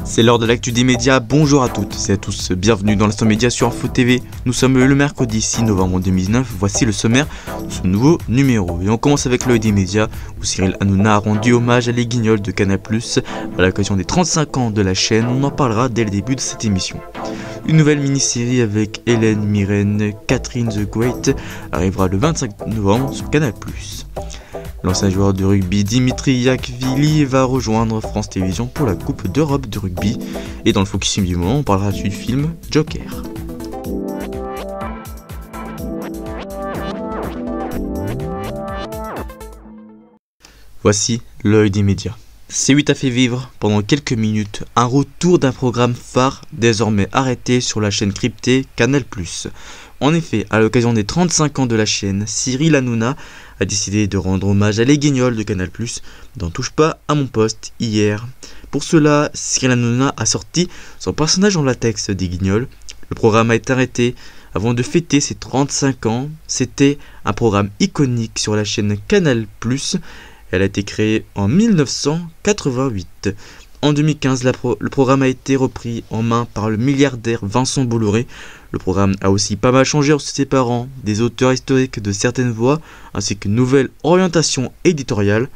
C'est l'heure de l'actu des médias, bonjour à toutes et à tous, bienvenue dans l'Instant Média sur Info TV. Nous sommes le mercredi 6 novembre 2019, voici le sommaire de ce nouveau numéro. Et on commence avec l'œil des médias, où Cyril Hanouna a rendu hommage à Les Guignols de Canal+, à l'occasion des 35 ans de la chaîne. On en parlera dès le début de cette émission. Une nouvelle mini-série avec Hélène Mirren, Catherine the Great, arrivera le 25 novembre sur Canal+. L'ancien joueur de rugby Dimitri Yachvili va rejoindre France Télévisions pour la Coupe d'Europe de rugby. Et dans le Focus Film du moment, on parlera du film Joker. Voici l'œil des médias. C8 a fait vivre pendant quelques minutes un retour d'un programme phare désormais arrêté sur la chaîne cryptée Canal+. En effet, à l'occasion des 35 ans de la chaîne, Cyril Hanouna a décidé de rendre hommage à Les Guignols de Canal+, dans Touche pas à mon poste hier. Pour cela, Cyril Hanouna a sorti son personnage en latex des Guignols. Le programme a été arrêté avant de fêter ses 35 ans. C'était un programme iconique sur la chaîne Canal+. Elle a été créée en 1988. En 2015, le programme a été repris en main par le milliardaire Vincent Bolloré. Le programme a aussi pas mal changé en se séparant des auteurs historiques de certaines voix, ainsi qu'une nouvelle orientation éditoriale,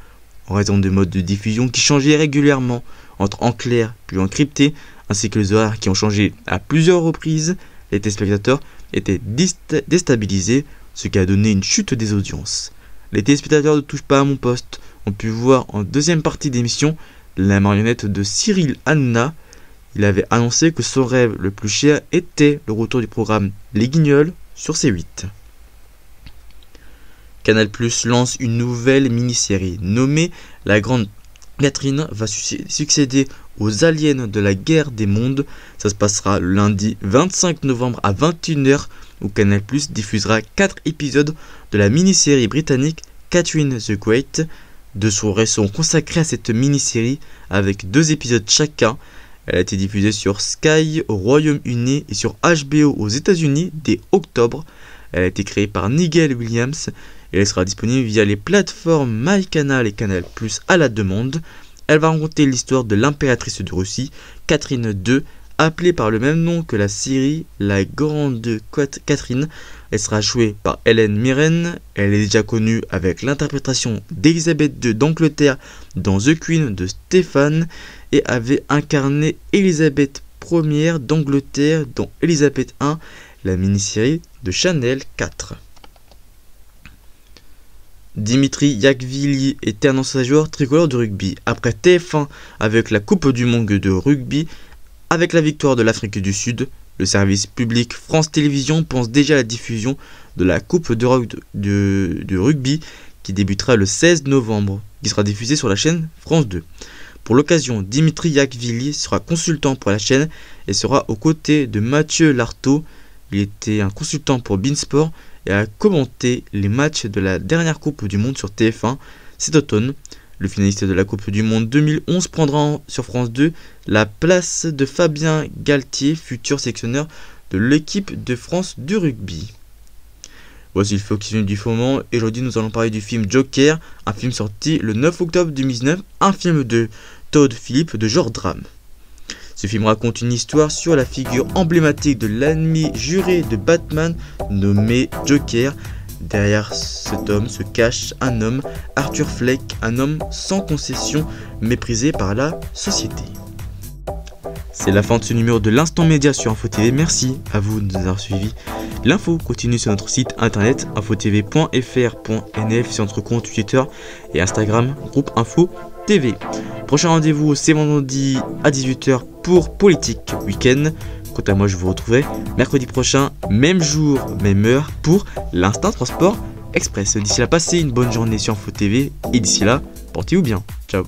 en raison des modes de diffusion qui changeaient régulièrement entre en clair puis en crypté, ainsi que les horaires qui ont changé à plusieurs reprises. Les téléspectateurs étaient déstabilisés, ce qui a donné une chute des audiences. Les téléspectateurs ne touchent pas à mon poste ont pu voir en deuxième partie d'émission la marionnette de Cyril Hanouna. Il avait annoncé que son rêve le plus cher était le retour du programme Les Guignols sur C8. Canal+ lance une nouvelle mini-série nommée La Grande Catherine va succéder aux aliens de la guerre des mondes. Ça se passera le lundi 25 novembre à 21h où Canal+ diffusera 4 épisodes de la mini-série britannique Catherine the Great. 2 sont consacrés à cette mini-série avec 2 épisodes chacun. Elle a été diffusée sur Sky au Royaume-Uni et sur HBO aux États-Unis dès octobre. Elle a été créée par Nigel Williams et elle sera disponible via les plateformes MyCanal et Canal+ à la demande. Elle va raconter l'histoire de l'impératrice de Russie, Catherine II, appelée par le même nom que la série La Grande Catherine. Elle sera jouée par Hélène Mirren. Elle est déjà connue avec l'interprétation d'Elisabeth II d'Angleterre dans The Queen de Stéphane et avait incarné Elisabeth Ier d'Angleterre dans Elisabeth I, la mini-série de Chanel 4. Dimitri Yachvili était un ancien joueur tricolore de rugby. Après TF1 avec la Coupe du Monde de rugby, avec la victoire de l'Afrique du Sud, le service public France Télévisions pense déjà à la diffusion de la Coupe d'Europe de rugby qui débutera le 16 novembre, qui sera diffusée sur la chaîne France 2. Pour l'occasion, Dimitri Yachvili sera consultant pour la chaîne et sera aux côtés de Mathieu Lartaud. Il était un consultant pour Beansport et a commenté les matchs de la dernière Coupe du Monde sur TF1 cet automne. Le finaliste de la Coupe du Monde 2011 prendra sur France 2 la place de Fabien Galtier, futur sélectionneur de l'équipe de France de rugby. Voici le focus du moment et aujourd'hui nous allons parler du film Joker, un film sorti le 9 octobre 2019, un film de Todd Phillips de genre drame. Ce film raconte une histoire sur la figure emblématique de l'ennemi juré de Batman nommé Joker. Derrière cet homme se cache un homme, Arthur Fleck, un homme sans concession, méprisé par la société. C'est la fin de ce numéro de l'Instant Média sur Info TV. Merci à vous de nous avoir suivis. L'info continue sur notre site internet infotv.fr.nf, sur notre compte Twitter et Instagram, groupe Info TV. Prochain rendez-vous, c'est vendredi à 18h pour Politique Week-end. Quant à moi, je vous retrouverai mercredi prochain, même jour, même heure, pour l'Instant Transport Express. D'ici là, passez une bonne journée sur Info TV et d'ici là, portez-vous bien. Ciao.